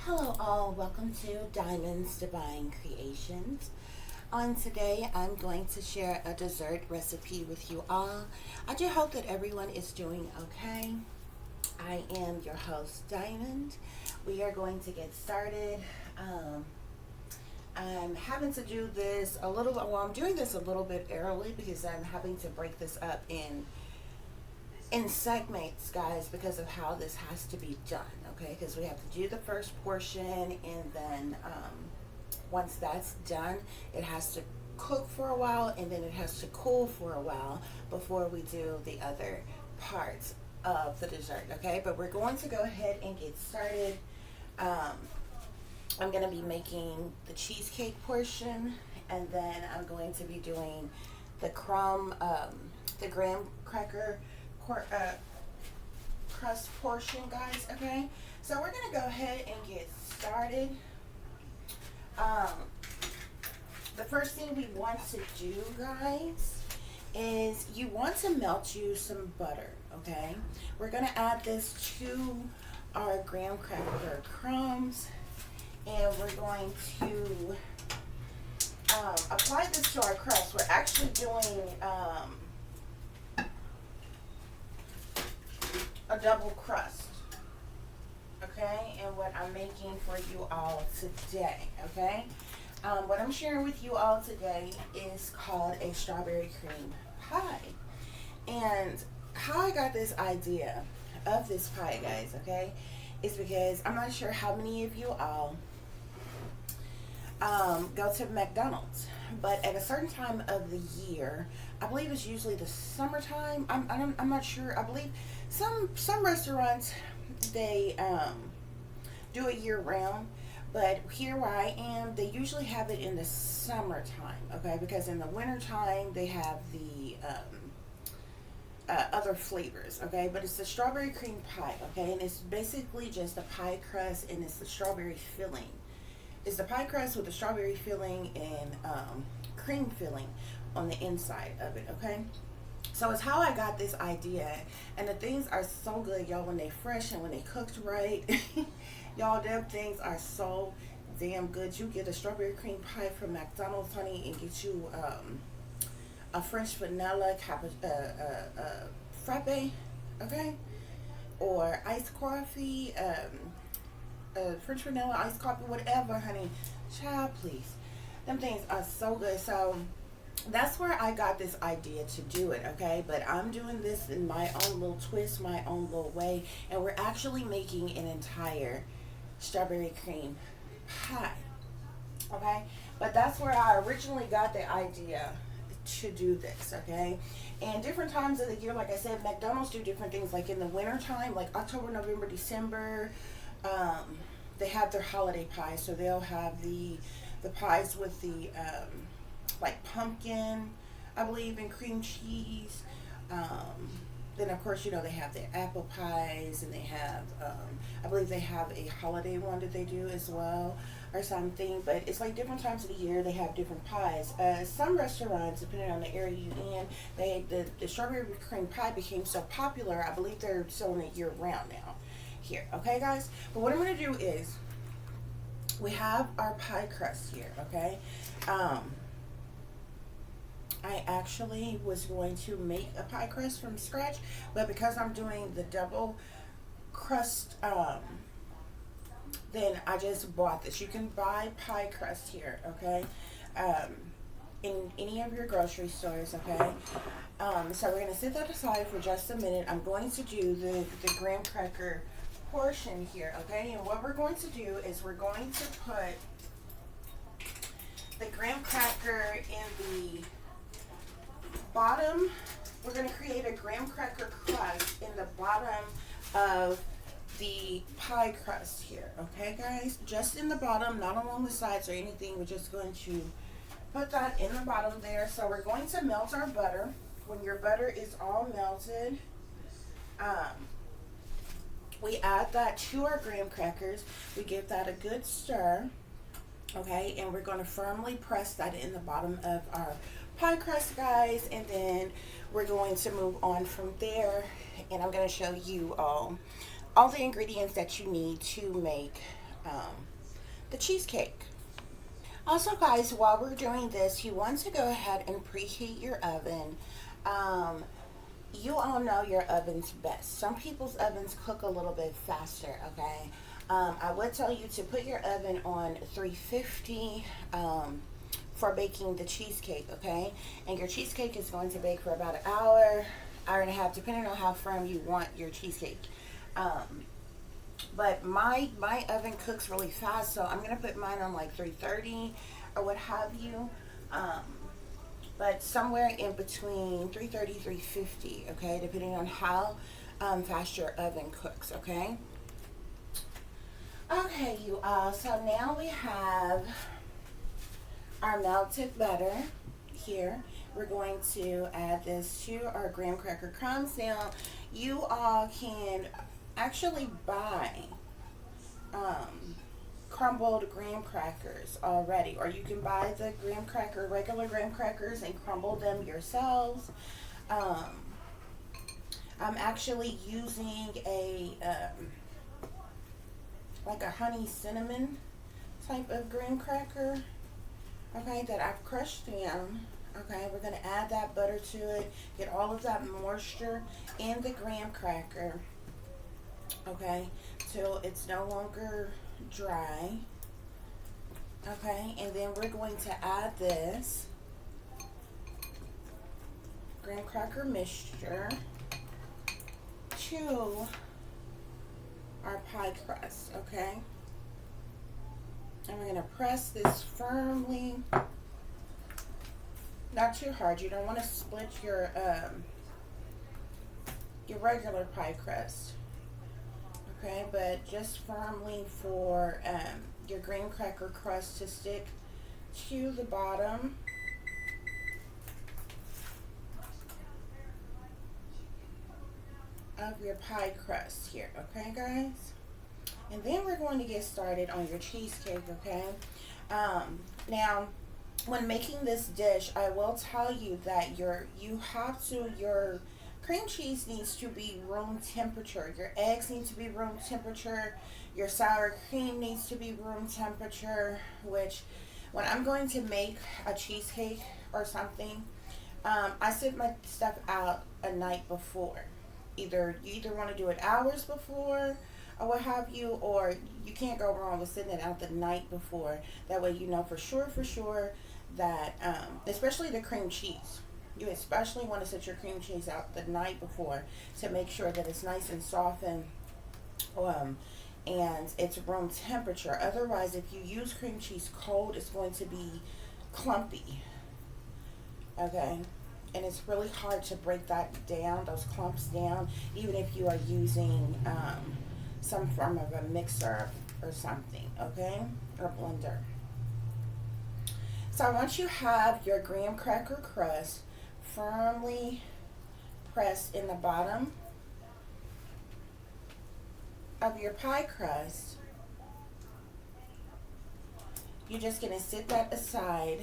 Hello all, welcome to Diamond's Divine Creations. On today, I'm going to share a dessert recipe with you all. I do hope that everyone is doing okay. I am your host, Diamond. We are going to get started. I'm having to do this a little, well, I'm doing this a little bit early because I'm having to break this up in segments, guys, because of how this has to be done. Okay, because we have to do the first portion, and then once that's done, it has to cook for a while, and then it has to cool for a while before we do the other parts of the dessert. Okay, but we're going to go ahead and get started. I'm going to be making the cheesecake portion, and then I'm going to be doing the the graham cracker crust portion, guys. Okay, so we're gonna go ahead and get started. The first thing we want to do, guys, is you want to melt you some butter. Okay, we're gonna add this to our graham cracker crumbs, and we're going to apply this to our crust. We're actually doing a double crust, okay, and what I'm making for you all today. Okay, what I'm sharing with you all today is called a strawberry cream pie. And how I got this idea of this pie, guys, okay, is because I'm not sure how many of you all go to McDonald's, but at a certain time of the year, I believe it's usually the summertime. I'm not sure. I believe some restaurants, they do it year round, but here where I am, they usually have it in the summertime. Okay, because in the wintertime they have the other flavors. Okay, but it's the strawberry cream pie. Okay, and it's basically just a pie crust, and it's the strawberry filling. It's the pie crust with the strawberry filling and cream filling on the inside of it. Okay, so it's how I got this idea, and the things are so good, y'all, when they fresh and when they cooked right. Y'all, them things are so damn good. You get a strawberry cream pie from McDonald's, honey, and get you a French vanilla frappe, okay, or iced coffee, French vanilla iced coffee, whatever, honey. Child, please. Them things are so good. So that's where I got this idea to do it, okay? But I'm doing this in my own little twist, my own little way, and we're actually making an entire strawberry cream pie, okay? But that's where I originally got the idea to do this, okay? And different times of the year, like I said, McDonald's do different things. Like in the winter time, like October, November, December, they have their holiday pies, so they'll have the pies with the like pumpkin, I believe, and cream cheese. Then of course, you know, they have the apple pies, and they have I believe they have a holiday one that they do as well, or something. But it's like different times of the year they have different pies. Some restaurants, depending on the area you're in, the strawberry cream pie became so popular, I believe they're selling it year round now here. Okay, guys, but what I'm going to do is, we have our pie crust here. Okay, I actually was going to make a pie crust from scratch, but because I'm doing the double crust, then I just bought this. You can buy pie crust here, okay, in any of your grocery stores. Okay, so we're going to set that aside for just a minute. I'm going to do the graham cracker portion here, okay? And what we're going to do is we're going to put the graham cracker in the bottom. We're going to create a graham cracker crust in the bottom of the pie crust here, okay, guys? Just in the bottom, not along the sides or anything. We're just going to put that in the bottom there. So we're going to melt our butter. When your butter is all melted, we add that to our graham crackers. We give that a good stir, okay, and we're going to firmly press that in the bottom of our pie crust, guys, and then we're going to move on from there, and I'm going to show you all the ingredients that you need to make the cheesecake. Also, guys, while we're doing this, you want to go ahead and preheat your oven. Um, you all know your oven's best. Some people's ovens cook a little bit faster, okay? I would tell you to put your oven on 350 for baking the cheesecake, okay? And your cheesecake is going to bake for about an hour, hour and a half, depending on how firm you want your cheesecake. But my oven cooks really fast, so I'm gonna put mine on like 330 or what have you. But somewhere in between 330 350, okay, depending on how fast your oven cooks, okay? Okay, you all, so now we have our melted butter here. We're going to add this to our graham cracker crumbs. Now, you all can actually buy crumbled graham crackers already, or you can buy the regular graham crackers and crumble them yourselves. I'm actually using a like a honey cinnamon type of graham cracker, okay, that I've crushed down. Okay, we're gonna add that butter to it, get all of that moisture in the graham cracker, okay, till it's no longer dry. Okay, and then we're going to add this graham cracker mixture to our pie crust, okay? And we're going to press this firmly, not too hard. You don't want to split your regular pie crust, okay? But just firmly for your graham cracker crust to stick to the bottom. Of your pie crust here, okay, guys? And then we're going to get started on your cheesecake, okay? Now, when making this dish, I will tell you that your cream cheese needs to be room temperature. Your eggs need to be room temperature. Your sour cream needs to be room temperature, which when I'm going to make a cheesecake or something, I sit my stuff out a night before. You either want to do it hours before or what have you, or you can't go wrong with sitting it out the night before. That way you know for sure that, especially the cream cheese, you especially want to sit your cream cheese out the night before to make sure that it's nice and softened, and it's room temperature. Otherwise, if you use cream cheese cold, it's going to be clumpy, okay? And it's really hard to break that down, those clumps down, even if you are using some form of a mixer or something, okay? Or blender. So once you have your graham cracker crust firmly pressed in the bottom of your pie crust, you're just going to sit that aside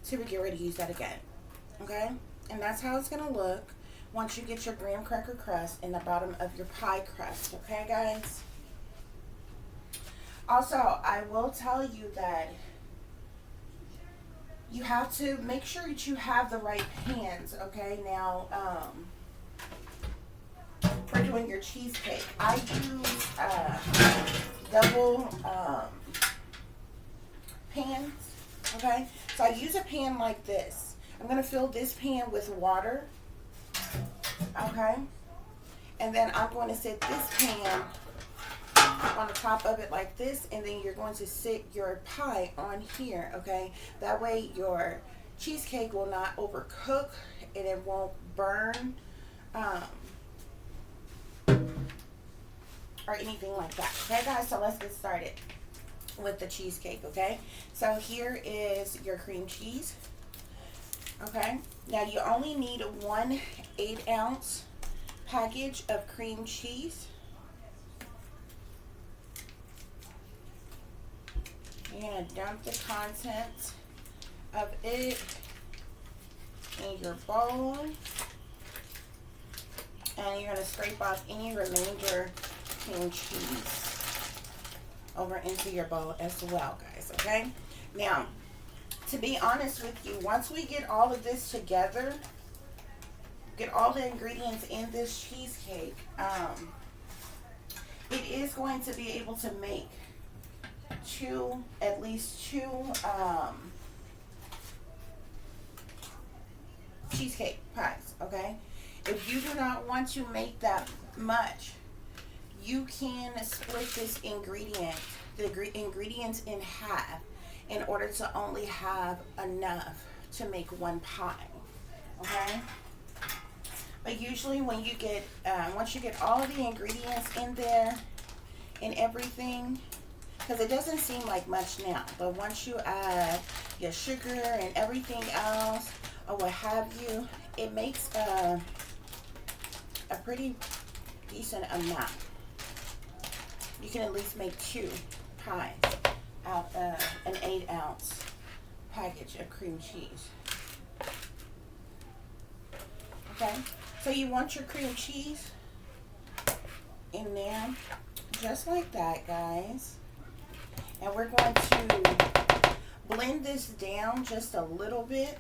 till we get ready to use that again, okay? And that's how it's going to look once you get your graham cracker crust in the bottom of your pie crust, okay, guys? Also, I will tell you that you have to make sure that you have the right pans, okay? Now, for doing your cheesecake, I use double pans, okay? So I use a pan like this. I'm going to fill this pan with water, okay? And then I'm going to set this pan on the top of it like this, and then you're going to sit your pie on here, okay? That way your cheesecake will not overcook and it won't burn or anything like that. Okay, guys, so let's get started with the cheesecake, okay? So here is your cream cheese, okay? Now you only need 1 8-ounce package of cream cheese. You're going to dump the contents of it in your bowl, and you're going to scrape off any remainder cream cheese over into your bowl as well, guys, okay? Now, to be honest with you, once we get all of this together, get all the ingredients in this cheesecake, it is going to be able to make at least two cheesecake pies, okay? If you do not want to make that much, you can split this the ingredients in half in order to only have enough to make one pie, okay? But usually when you get, once you get all of the ingredients in there and everything, because it doesn't seem like much now, but once you add your sugar and everything else or what have you, it makes a pretty decent amount. You can at least make 2 pies out of an 8-ounce package of cream cheese. Okay, so you want your cream cheese in there just like that, guys. And we're going to blend this down just a little bit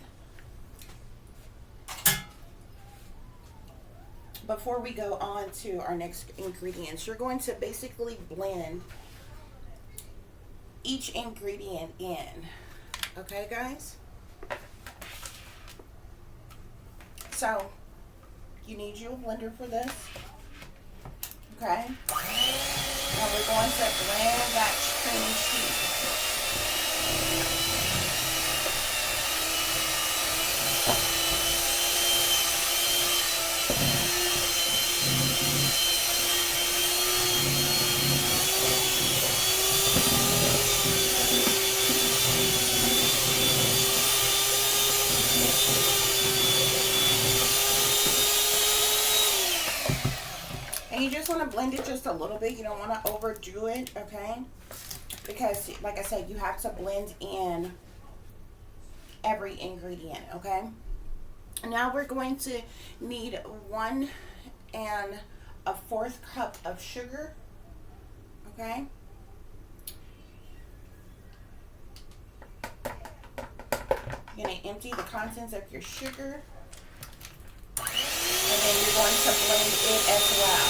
before we go on to our next ingredients. You're going to basically blend each ingredient in. Okay, guys? So, you need you a blender for this. Okay? And we're going to blend that cream cheese. And you just want to blend it just a little bit. You don't want to overdo it, okay? Because, like I said, you have to blend in every ingredient, okay? Now we're going to need 1 1/4 cup of sugar, okay? You're going to empty the contents of your sugar. And then you're going to blend it as well.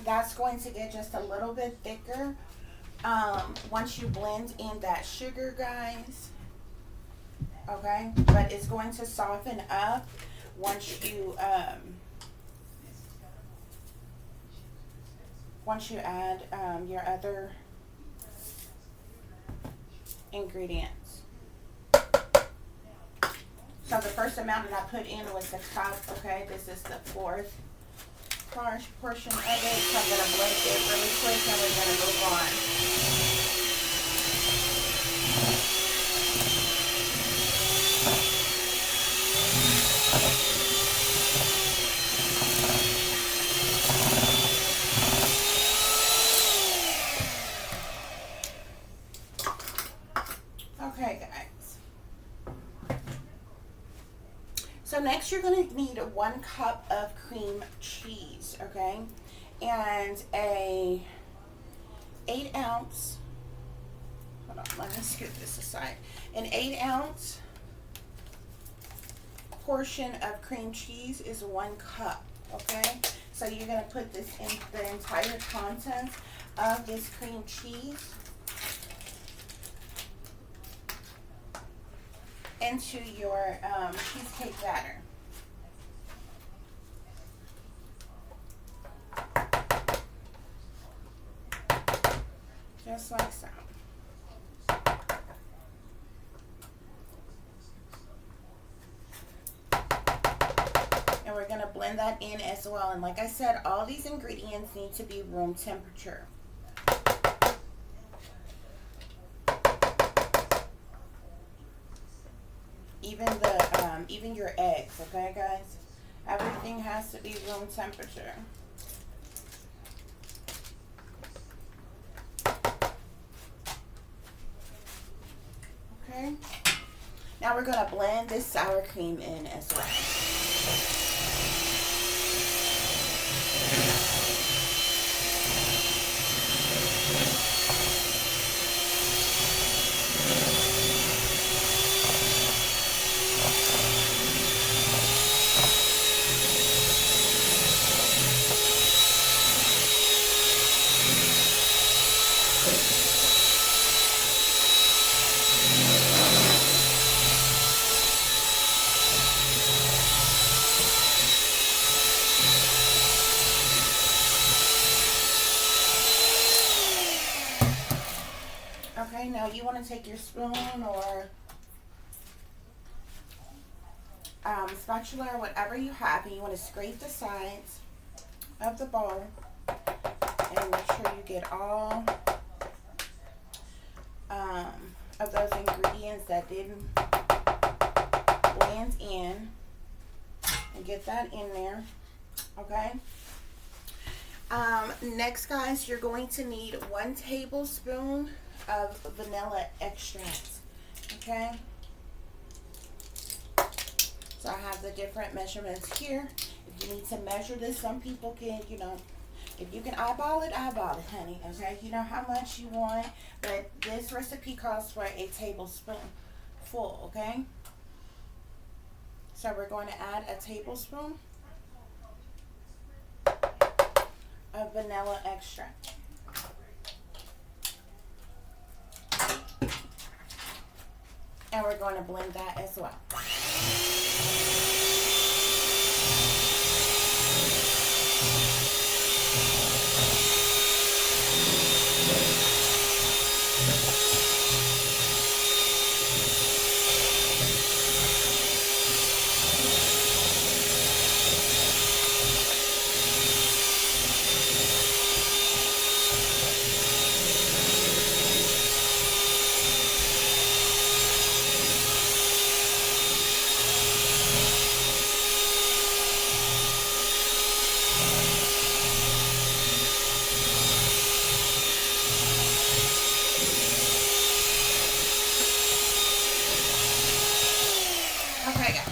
That's going to get just a little bit thicker once you blend in that sugar, guys. Okay, but it's going to soften up once you add your other ingredients. So the first amount that I put in was the cup. Okay, this is the 4th portion of it. So I'm going to blend it really quick and we're going to move on. Okay, guys. So next you're going to need 1 cup of cream cheese, okay? And a 8-ounce, hold on, let me scoot this aside. An 8-ounce portion of cream cheese is 1 cup, okay? So you're going to put this in the entire contents of this cream cheese into your cheesecake batter. Just like so. And we're going to blend that in as well. And like I said, all these ingredients need to be room temperature. Even your eggs, okay guys? Everything has to be room temperature. Okay. Now we're going to blend this sour cream in as well. Okay, now you want to take your spoon or spatula or whatever you have, and you want to scrape the sides of the bowl and make sure you get all of those ingredients that didn't blend in, and get that in there. Okay. Next, guys, you're going to need 1 tablespoon of vanilla extract. Okay. So I have the different measurements here. If you need to measure this, some people can, you know, if you can eyeball it, honey. Okay, you know how much you want, but this recipe calls for a tablespoon full. Okay. So we're going to add a tablespoon of vanilla extract. And we're going to blend that as well. Okay, guys.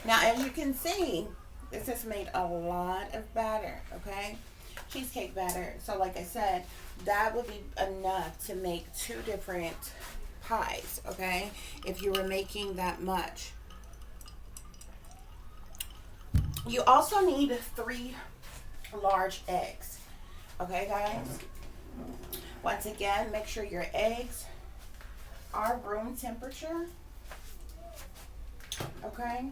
Now, as you can see, this has made a lot of batter, okay? Cheesecake batter. So, like I said, that would be enough to make 2 different pies, okay? If you were making that much. You also need 3 large eggs, okay, guys? Once again, make sure your eggs are room temperature. Okay.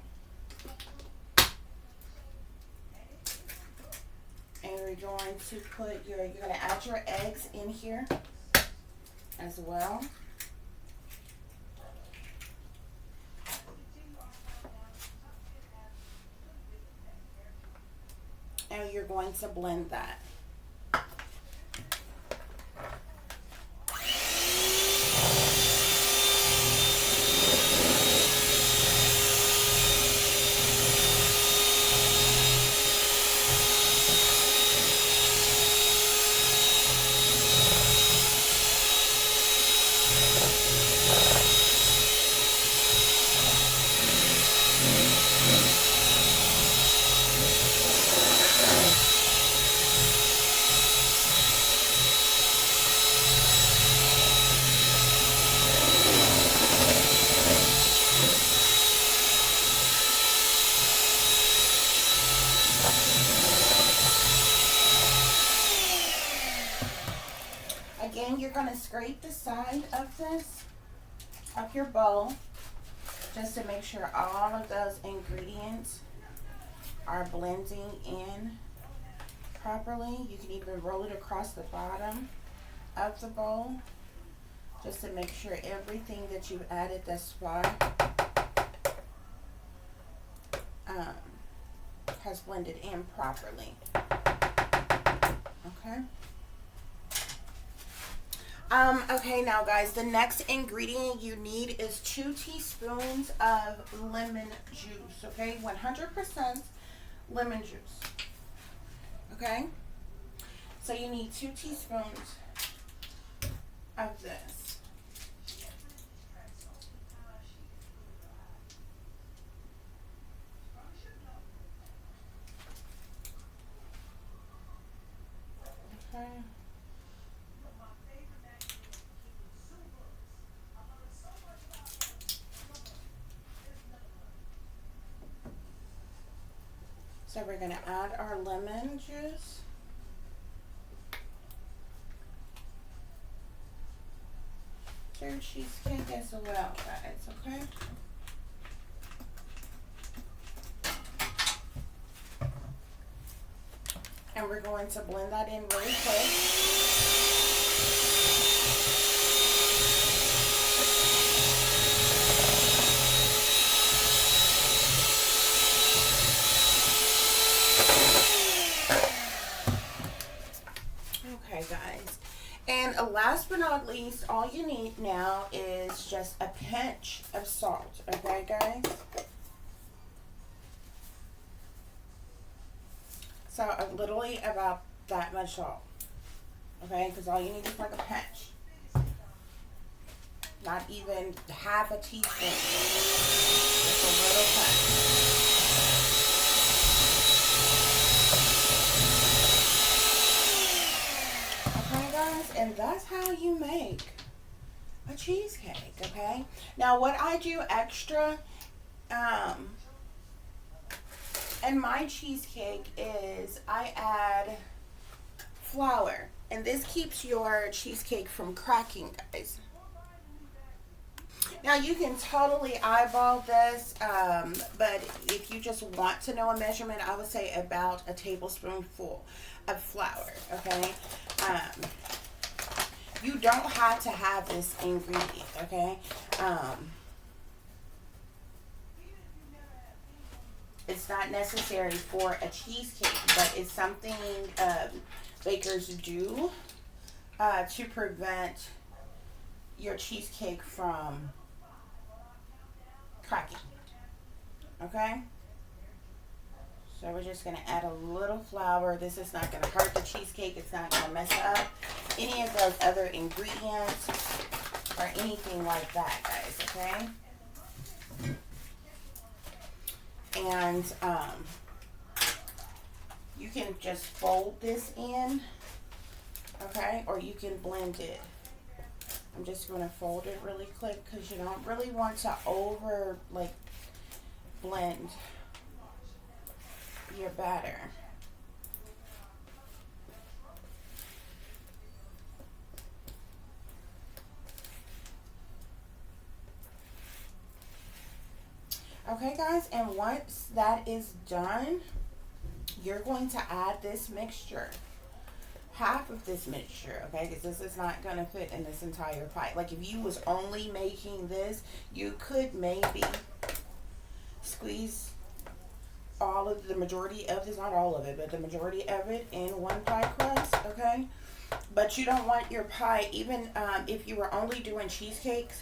And we're going to put you're going to add your eggs in here as well. And you're going to blend that. Again, you're going to scrape the side of this, of your bowl, just to make sure all of those ingredients are blending in properly. You can even roll it across the bottom of the bowl, just to make sure everything that you've added thus far has blended in properly. Okay. Okay, now guys, the next ingredient you need is 2 teaspoons of lemon juice, okay? 100% lemon juice, okay? So you need 2 teaspoons of this. Okay. So we're going to add our lemon juice. Your cheesecake as well, guys, okay? And we're going to blend that in really quick. Okay, guys. And last but not least, all you need now is just a pinch of salt. Okay, guys? So literally about that much salt. Okay, because all you need is like a pinch. Not even half a teaspoon. Just a little pinch. And that's how you make a cheesecake, okay? Now, what I do extra in my cheesecake is I add flour. And this keeps your cheesecake from cracking, guys. Now, you can totally eyeball this, but if you just want to know a measurement, I would say about a tablespoonful of flour, okay? You don't have to have this ingredient, okay? It's not necessary for a cheesecake, but it's something bakers do to prevent your cheesecake from cracking, okay? So we're just going to add a little flour. This is not going to hurt the cheesecake. It's not going to mess up any of those other ingredients or anything like that, guys, okay? And you can just fold this in, okay? Or you can blend it. I'm just going to fold it really quick because you don't really want to blend your batter. Okay, guys, and once that is done, you're going to add this mixture. Half of this mixture, okay, because this is not going to fit in this entire pie. Like, if you was only making this, you could maybe squeeze all of the majority of this, not all of it, but the majority of it in one pie crust, okay? But you don't want your pie, even if you were only doing cheesecakes,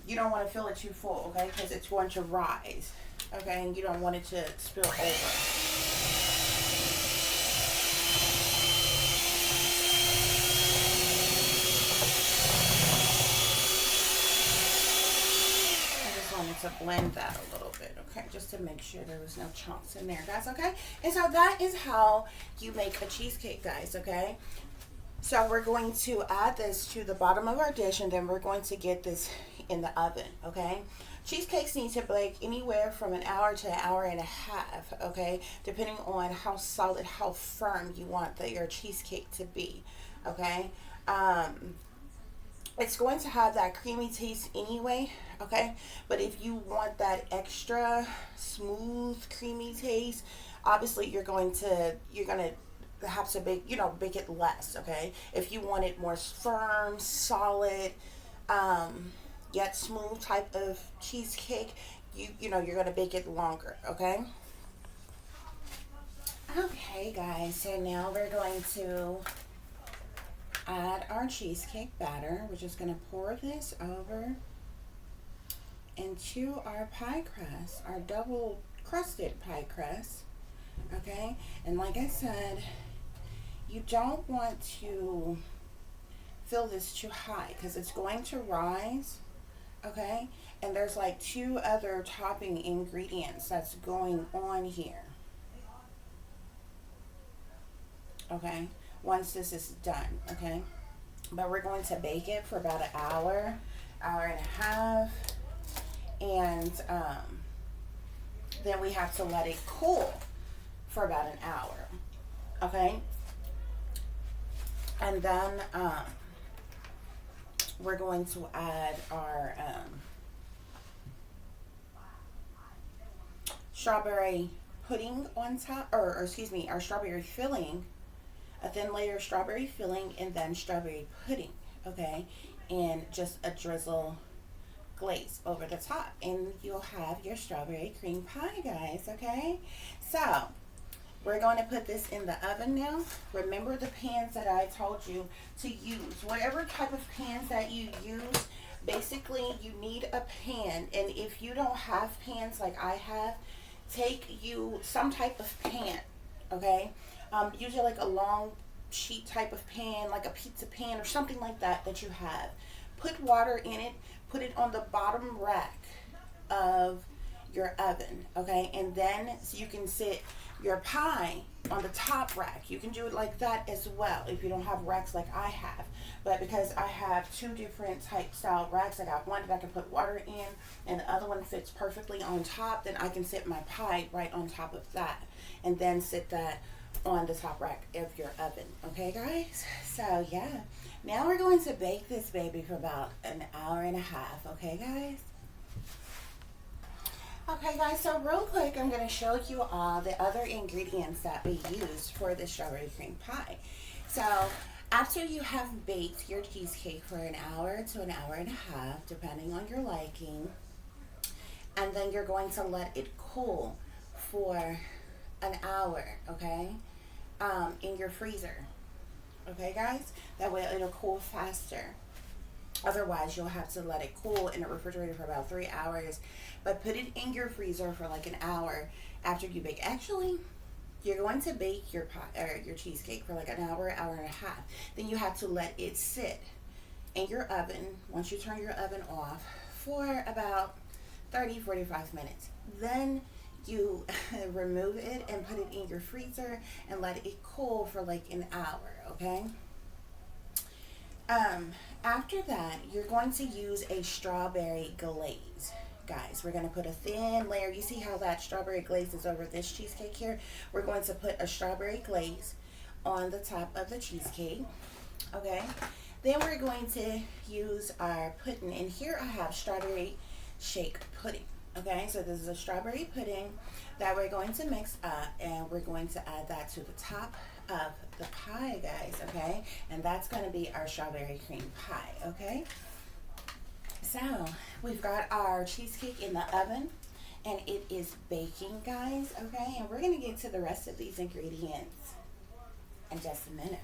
you don't want to fill it too full, okay? Because it's going to rise, okay? And you don't want it to spill over. To blend that a little bit, okay, just to make sure there was no chunks in there, guys, okay? And so that is how you make a cheesecake, guys, okay? So we're going to add this to the bottom of our dish, and then we're going to get this in the oven, okay? Cheesecakes need to bake anywhere from an hour to an hour and a half, okay, depending on how solid, how firm you want your cheesecake to be, okay? It's going to have that creamy taste anyway, okay? But if you want that extra smooth, creamy taste, obviously you're gonna have to bake, bake it less, okay? If you want it more firm, solid, yet smooth type of cheesecake, you're gonna bake it longer, okay? Okay, guys, so now we're going to add our cheesecake batter. We're just gonna pour this over into our pie crust, our double crusted pie crust, okay? And like I said, you don't want to fill this too high because it's going to rise, okay? And there's like 2 other topping ingredients that's going on here, okay? Once this is done, okay? But we're going to bake it for about an hour, hour and a half, and then we have to let it cool for about an hour, okay? And then we're going to add our strawberry pudding on top, or excuse me, our strawberry filling, a thin layer of strawberry filling, and then strawberry pudding, okay? And just a drizzle glaze over the top, and you'll have your strawberry cream pie, guys, okay? So we're going to put this in the oven now. Remember the pans that I told you to use. Whatever type of pans that you use, basically you need a pan, and if you don't have pans like I have, take you some type of pan, okay? Usually like a long sheet type of pan, like a pizza pan or something like that that you have. Put water in it, put it on the bottom rack of your oven, okay? And then so you can sit your pie on the top rack. You can do it like that as well if you don't have racks like I have. But because I have 2 different type style racks, I got one that I can put water in and the other one fits perfectly on top, then I can sit my pie right on top of that and then sit that on the top rack of your oven, okay guys? So yeah, now we're going to bake this baby for about an hour and a half, okay guys? Okay guys, so real quick I'm going to show you all the other ingredients that we use for the strawberry cream pie. So after you have baked your cheesecake for an hour to an hour and a half, depending on your liking, and then you're going to let it cool for an hour, okay, in your freezer, okay guys? That way it'll cool faster. Otherwise you'll have to let it cool in the refrigerator for about 3 hours, but put it in your freezer for like an hour after you bake. Actually, you're going to bake your pie or your cheesecake for like an hour, hour and a half. Then you have to let it sit in your oven once you turn your oven off for about 30-45 minutes. Then you remove it and put it in your freezer and let it cool for like an hour, okay? After that, you're going to use a strawberry glaze. Guys, we're going to put a thin layer. You see how that strawberry glaze is over this cheesecake here? We're going to put a strawberry glaze on the top of the cheesecake, okay? Then we're going to use our pudding, and here I have strawberry shake pudding, okay? So this is a strawberry pudding that we're going to mix up, and we're going to add that to the top of the pie, guys, okay? And that's going to be our strawberry cream pie, okay? So we've got our cheesecake in the oven and it is baking, guys, okay? And we're going to get to the rest of these ingredients in just a minute.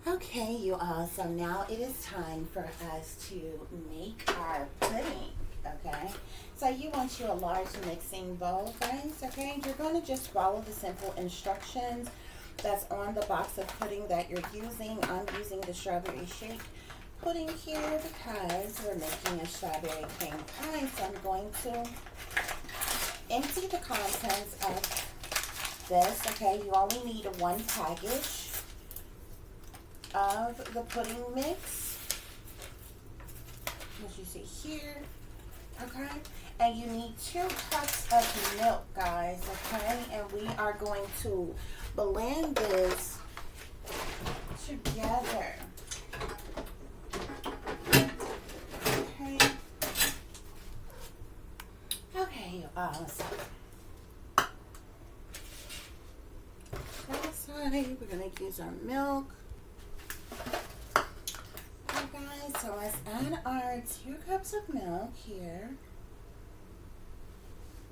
Okay, you all, so now it is time for us to make our pudding, okay? So you want you a large mixing bowl, guys, okay? You're going to just follow the simple instructions that's on the box of pudding that you're using. I'm using the strawberry shake pudding here because we're making a strawberry cream pie, so I'm going to empty the contents of this, okay? You only need 1 package of the pudding mix, as you see here, okay? And you need 2 cups of milk, guys, okay? And we are going to blend this together, okay? Let's see. Outside, we're gonna use our milk. Okay, guys, so let's add our 2 cups of milk here.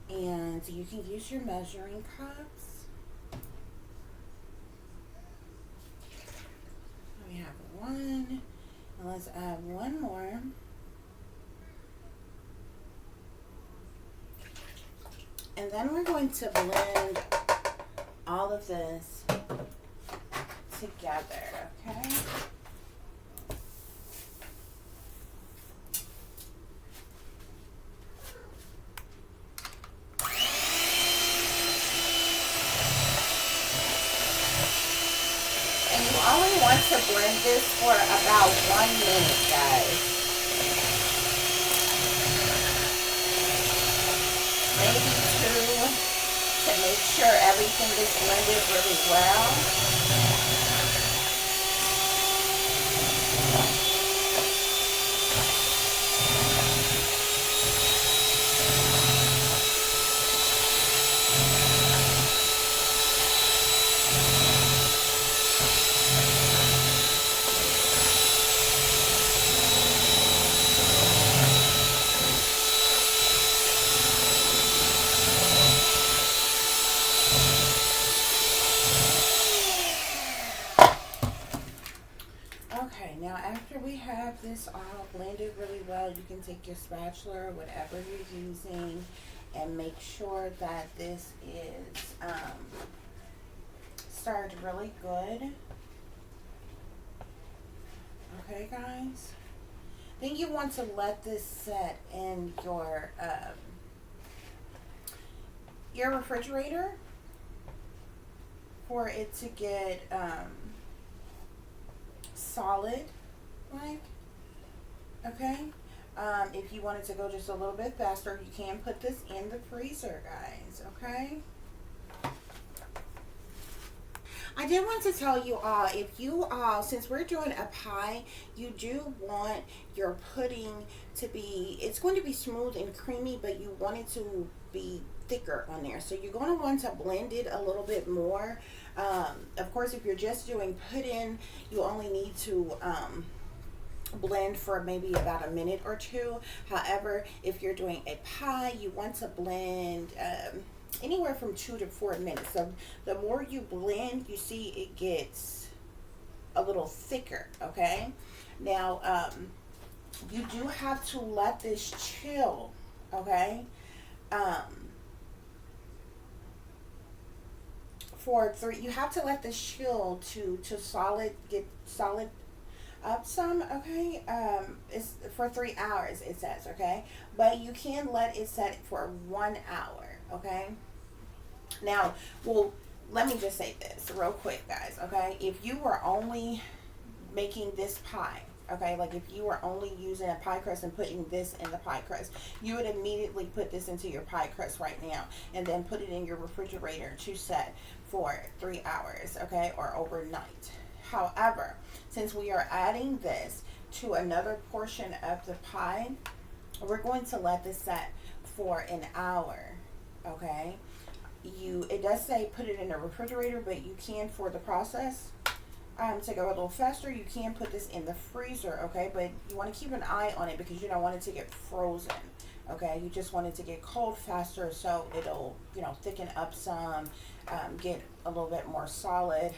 And you can use your measuring cups. We have 1. And let's add 1 more. And then we're going to blend all of this together, okay? And you only want to blend this for about 1 minute, guys. Maybe 2, to make sure everything is blended really well. Okay, now after we have this all blended really well, you can take your spatula or whatever you're using and make sure that this is stirred really good. Okay, guys. Then you want to let this set in your refrigerator for it to get solid, like, okay? If you wanted to go just a little bit faster, you can put this in the freezer, guys, okay? I did want to tell you all, if you all, since we're doing a pie, you do want your pudding to be, it's going to be smooth and creamy, but you want it to be thicker on there. So you're going to want to blend it a little bit more. Of course, if you're just doing pudding, you only need to blend for maybe about a minute or 2. However, if you're doing a pie, you want to blend anywhere from 2 to 4 minutes. So the more you blend, you see it gets a little thicker, okay? Now, you do have to let this chill, okay? You have to let this chill to get solid up some, okay? It's for 3 hours, it says, okay? But you can let it set for 1 hour, okay? Now, well, let me just say this real quick, guys, okay? If you were only making this pie, okay, like if you were only using a pie crust and putting this in the pie crust, you would immediately put this into your pie crust right now and then put it in your refrigerator to set for 3 hours, okay, or overnight. However, since we are adding this to another portion of the pie, we're going to let this set for an hour, okay? It does say put it in the refrigerator, but you can, for the process to go a little faster, you can put this in the freezer, okay? But you want to keep an eye on it because you don't want it to get frozen, okay? You just want it to get cold faster so it'll, you know, thicken up some, get a little bit more solid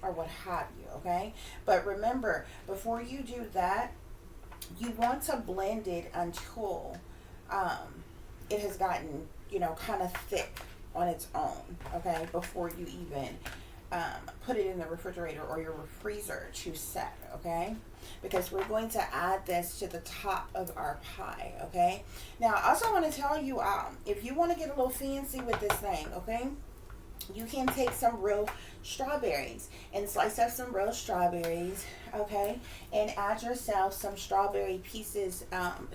or what have you, okay? But remember, before you do that, you want to blend it until it has gotten, you know, kind of thick on its own, okay, before you even put it in the refrigerator or your freezer to set, okay, because we're going to add this to the top of our pie, okay. Now, I also want to tell you, if you want to get a little fancy with this thing, okay, you can take some real strawberries and slice up some real strawberries, okay, and add yourself some strawberry pieces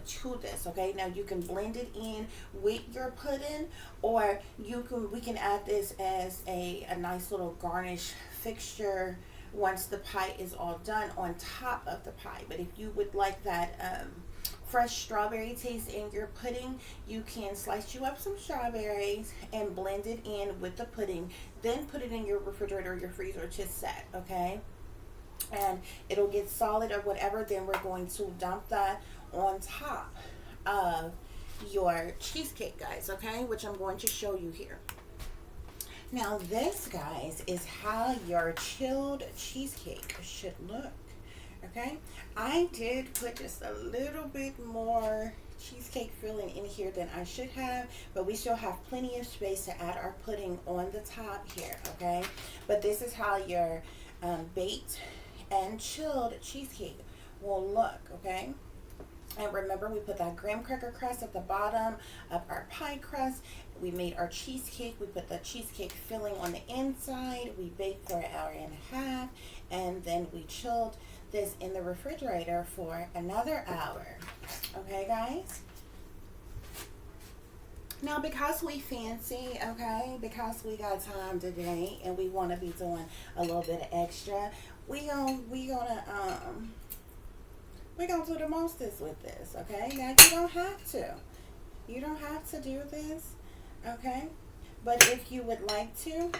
to this, okay. Now you can blend it in with your pudding, or we can add this as a nice little garnish fixture once the pie is all done on top of the pie. But if you would like that fresh strawberry taste in your pudding, you can slice you up some strawberries and blend it in with the pudding. Then put it in your refrigerator or your freezer to set, okay? And it'll get solid or whatever. Then we're going to dump that on top of your cheesecake, guys, okay? Which I'm going to show you here. Now this, guys, is how your chilled cheesecake should look. Okay, I did put just a little bit more cheesecake filling in here than I should have, but we still have plenty of space to add our pudding on the top here, okay? But this is how your baked and chilled cheesecake will look, okay? And remember, we put that graham cracker crust at the bottom of our pie crust. We made our cheesecake. We put the cheesecake filling on the inside. We baked for an hour and a half, and then we chilled this in the refrigerator for another hour. Okay, guys? Now, because we fancy, okay, because we got time today and we want to be doing a little bit of extra, we gonna do the mostest with this, okay? Now, you don't have to. You don't have to do this, okay? But if you would like to,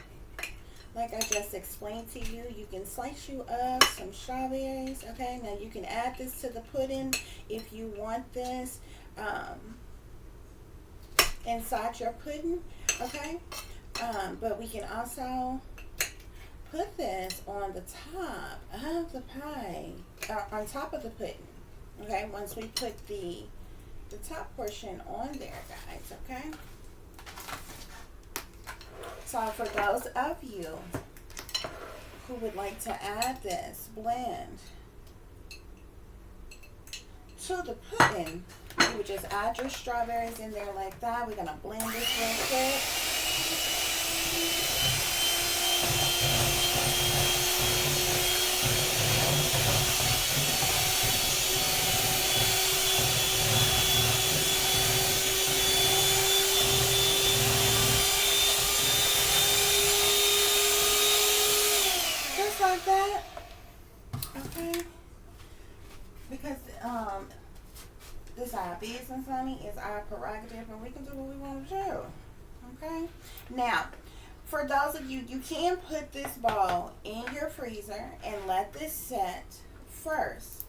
like I just explained to you, you can slice you up some strawberries, okay? Now, you can add this to the pudding if you want this inside your pudding, okay? But we can also put this on the top of the pie, on top of the pudding, okay? Once we put the top portion on there, guys, okay? So for those of you who would like to add this blend to the pudding, you would just add your strawberries in there like that. We're going to blend this real quick. Like that, okay? Because this is our business, honey. It's our prerogative, and we can do what we want to do, okay? Now, for those of you, you can put this ball in your freezer and let this set first,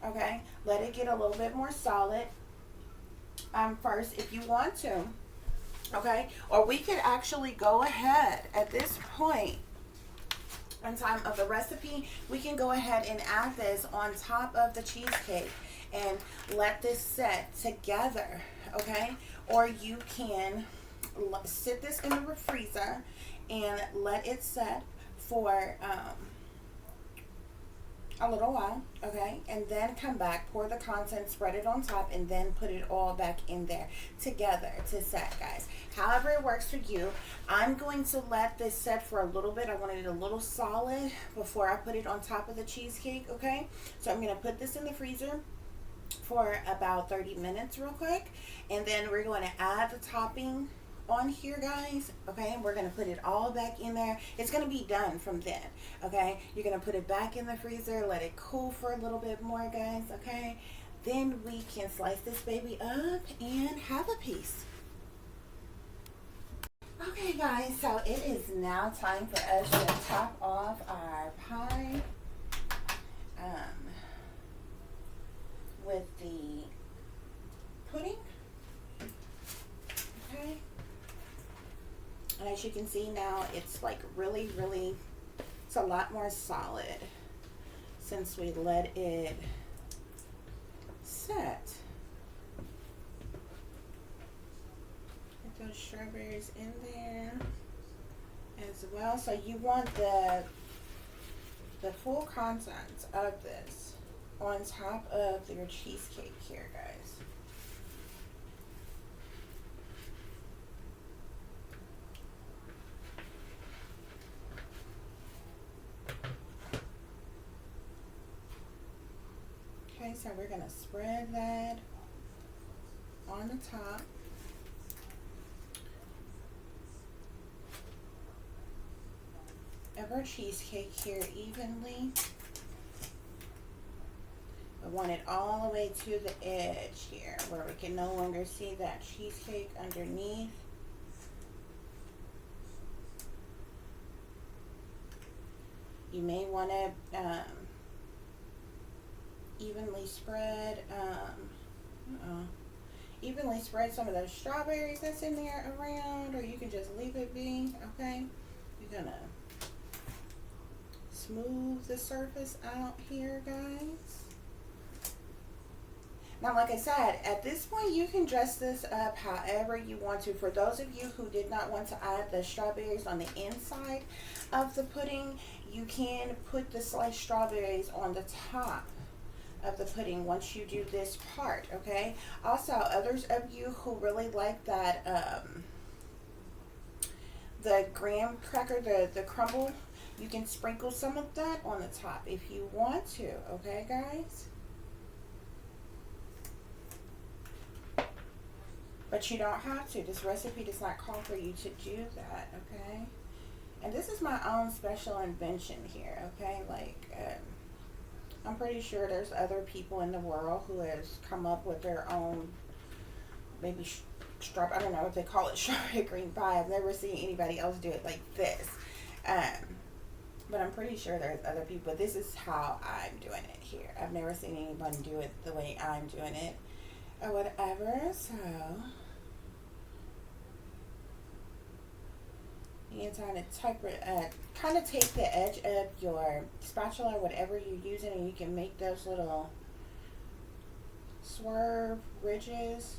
okay? Let it get a little bit more solid first if you want to, okay? Or we could actually go ahead at this point in time of the recipe, we can go ahead and add this on top of the cheesecake and let this set together, okay? Or you can sit this in the freezer and let it set for a little while, okay? And then come back, pour the content, spread it on top, and then put it all back in there together to set, guys. However it works for you. I'm going to let this set for a little bit. I wanted it a little solid before I put it on top of the cheesecake, okay? So I'm going to put this in the freezer for about 30 minutes real quick, and then we're going to add the topping on here, guys, okay? And we're going to put it all back in there. It's going to be done from then, okay? You're going to put it back in the freezer, let it cool for a little bit more, guys, okay? Then we can slice this baby up and have a piece. Okay, guys, so it is now time for us to top off our pie with the pudding, okay? And as you can see now, it's like really, it's a lot more solid since we let it set. Put those strawberries in there as well. So you want the full contents of this on top of your cheesecake here, guys. Okay, so we're going to spread that on the top. Of our cheesecake here evenly. I want it all the way to the edge here where we can no longer see that cheesecake underneath. You may want to evenly spread some of those strawberries that's in there around, or you can just leave it be. Okay, you're gonna smooth the surface out here, guys. Now, like I said, at this point you can dress this up however you want to. For those of you who did not want to add the strawberries on the inside of the pudding, you can put the sliced strawberries on the top of the pudding once you do this part. Okay, also others of you who really like that the graham cracker, the crumble, you can sprinkle some of that on the top if you want to. Okay, guys, but you don't have to. This recipe does not call for you to do that. Okay, and this is my own special invention here. Okay, like I'm pretty sure there's other people in the world who has come up with their own, maybe I don't know what they call it, strawberry cream pie. I've never seen anybody else do it like this. But I'm pretty sure there's other people. This is how I'm doing it here. I've never seen anyone do it the way I'm doing it or whatever. So you can kind of take the edge of your spatula, whatever you're using, and you can make those little swerve ridges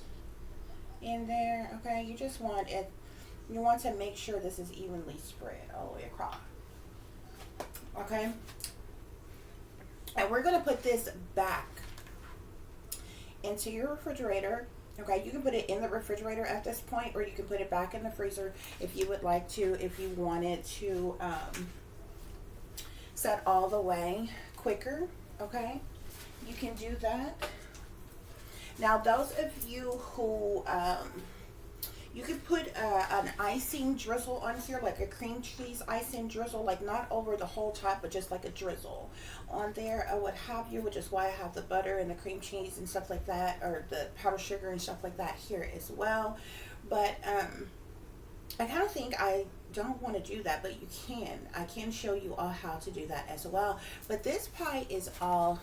in there. Okay, you just want it, you want to make sure this is evenly spread all the way across. Okay, and we're going to put this back into your refrigerator. Okay, you can put it in the refrigerator at this point, or you can put it back in the freezer if you would like to, if you want it to set all the way quicker. Okay, you can do that. Now, those of you who you could put an icing drizzle on here, like a cream cheese icing drizzle, like not over the whole top, but just like a drizzle on there, or what have you, which is why I have the butter and the cream cheese and stuff like that, or the powdered sugar and stuff like that here as well. But I kind of think I don't want to do that, but you can. I can show you all how to do that as well. But this pie is all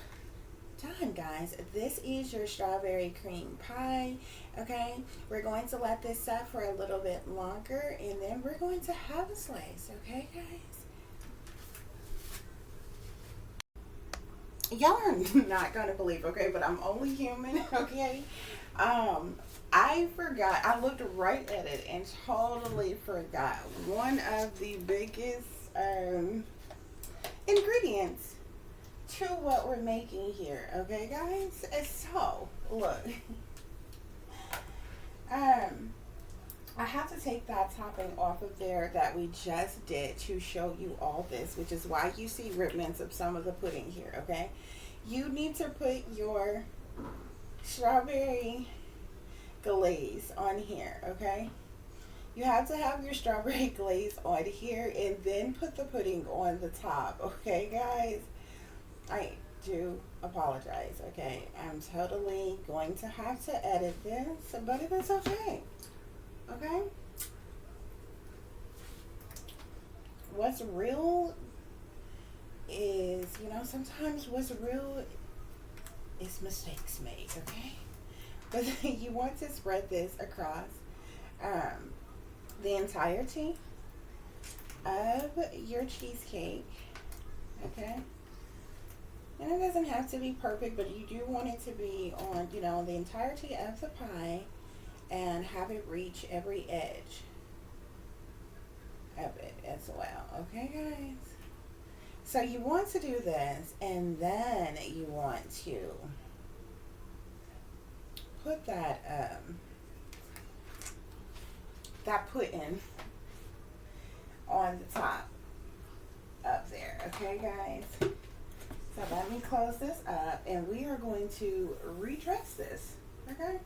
done, guys. This is your strawberry cream pie. Okay, we're going to let this set for a little bit longer, and then we're going to have a slice. Okay, guys, y'all are not gonna believe, okay, but I'm only human. Okay, I forgot, I looked right at it and totally forgot one of the biggest ingredients to what we're making here. Okay, guys, so look, I have to take that topping off of there that we just did to show you all this, which is why you see remnants of some of the pudding here. Okay, you need to put your strawberry glaze on here. Okay, you have to have your strawberry glaze on here and then put the pudding on the top. Okay, guys, I do apologize. Okay, I'm totally going to have to edit this, but it is okay. Okay, what's real is, you know, sometimes what's real is mistakes made. Okay, but you want to spread this across the entirety of your cheesecake. Okay, and it doesn't have to be perfect, but you do want it to be on, you know, the entirety of the pie, and have it reach every edge of it as well. Okay, guys, so you want to do this, and then you want to put that that pudding on the top up there. Okay, guys, so let me close this up, and we are going to redress this. Okay,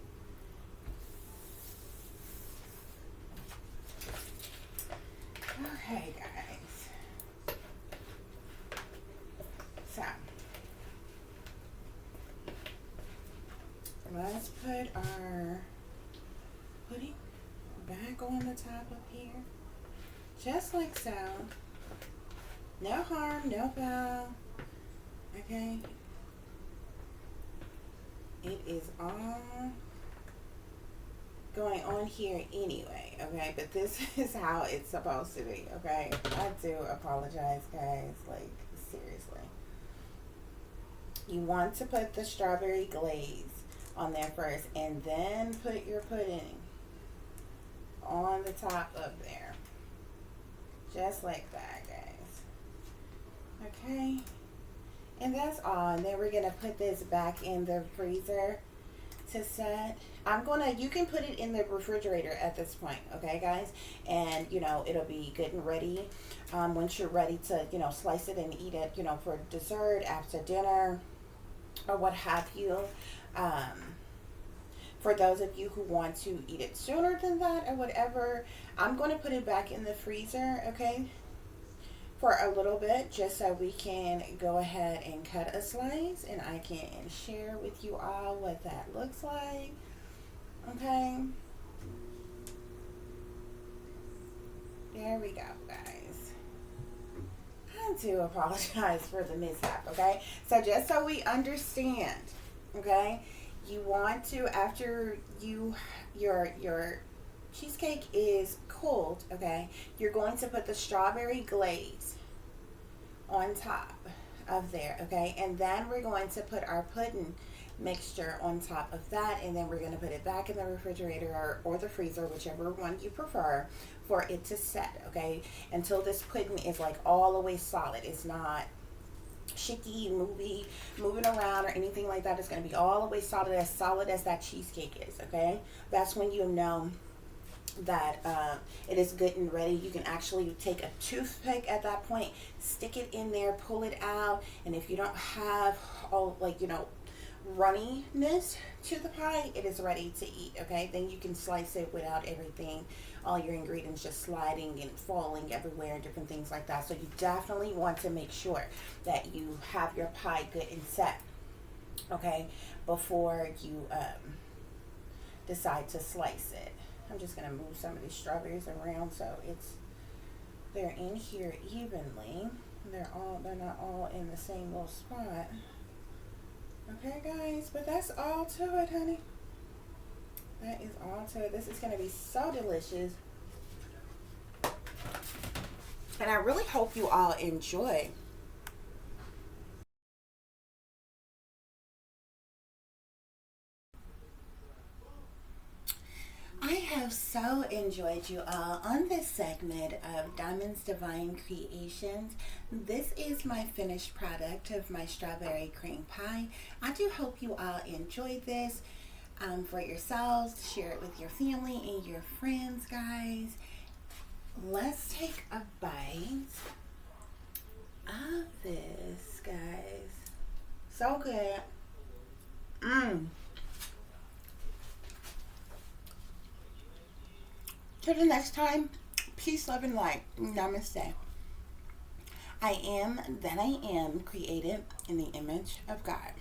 okay, guys, so let's put our pudding back on the top of here. Just like so. No harm, no foul. Okay. It is all going on here anyway, okay? But this is how it's supposed to be, okay? I do apologize, guys. Like, seriously. You want to put the strawberry glaze on there first and then put your pudding on the top of there. Just like that, guys. Okay? And that's all. And then we're going to put this back in the freezer to set. You can put it in the refrigerator at this point, okay, guys? And, you know, it'll be good and ready once you're ready to, you know, slice it and eat it, you know, for dessert, after dinner, or what have you. For those of you who want to eat it sooner than that or whatever, I'm going to put it back in the freezer, okay, for a little bit, just so we can go ahead and cut a slice and I can share with you all what that looks like. Okay, there we go, guys. I do apologize for the mishap, okay? So just so we understand, okay, you want to, after your cheesecake is cooled, okay, you're going to put the strawberry glaze on top of there, okay, and then we're going to put our pudding mixture on top of that, and then we're going to put it back in the refrigerator or the freezer, whichever one you prefer, for it to set, okay, until this pudding is like all the way solid. It's not shaky, moving around or anything like that. It's going to be all the way solid as that cheesecake is, okay? That's when you know that it is good and ready. You can actually take a toothpick at that point, stick it in there, pull it out, and if you don't have all, like, you know, runniness to the pie, it is ready to eat, okay? Then you can slice it without everything, all your ingredients just sliding and falling everywhere and different things like that. So you definitely want to make sure that you have your pie good and set, okay, before you decide to slice it. I'm just going to move some of these strawberries around so they're in here evenly. They're not all in the same little spot. Okay, guys, but that's all to it, honey. That is all to it. This is going to be so delicious. And I really hope you all enjoy. I have so enjoyed you all on this segment of Diamond's Divine Creations. This is my finished product of my strawberry cream pie. I do hope you all enjoyed this for yourselves. Share it with your family and your friends, guys. Let's take a bite of this, guys. So good. Till the next time, peace, love, and light. Namaste. I am that I am, created in the image of God.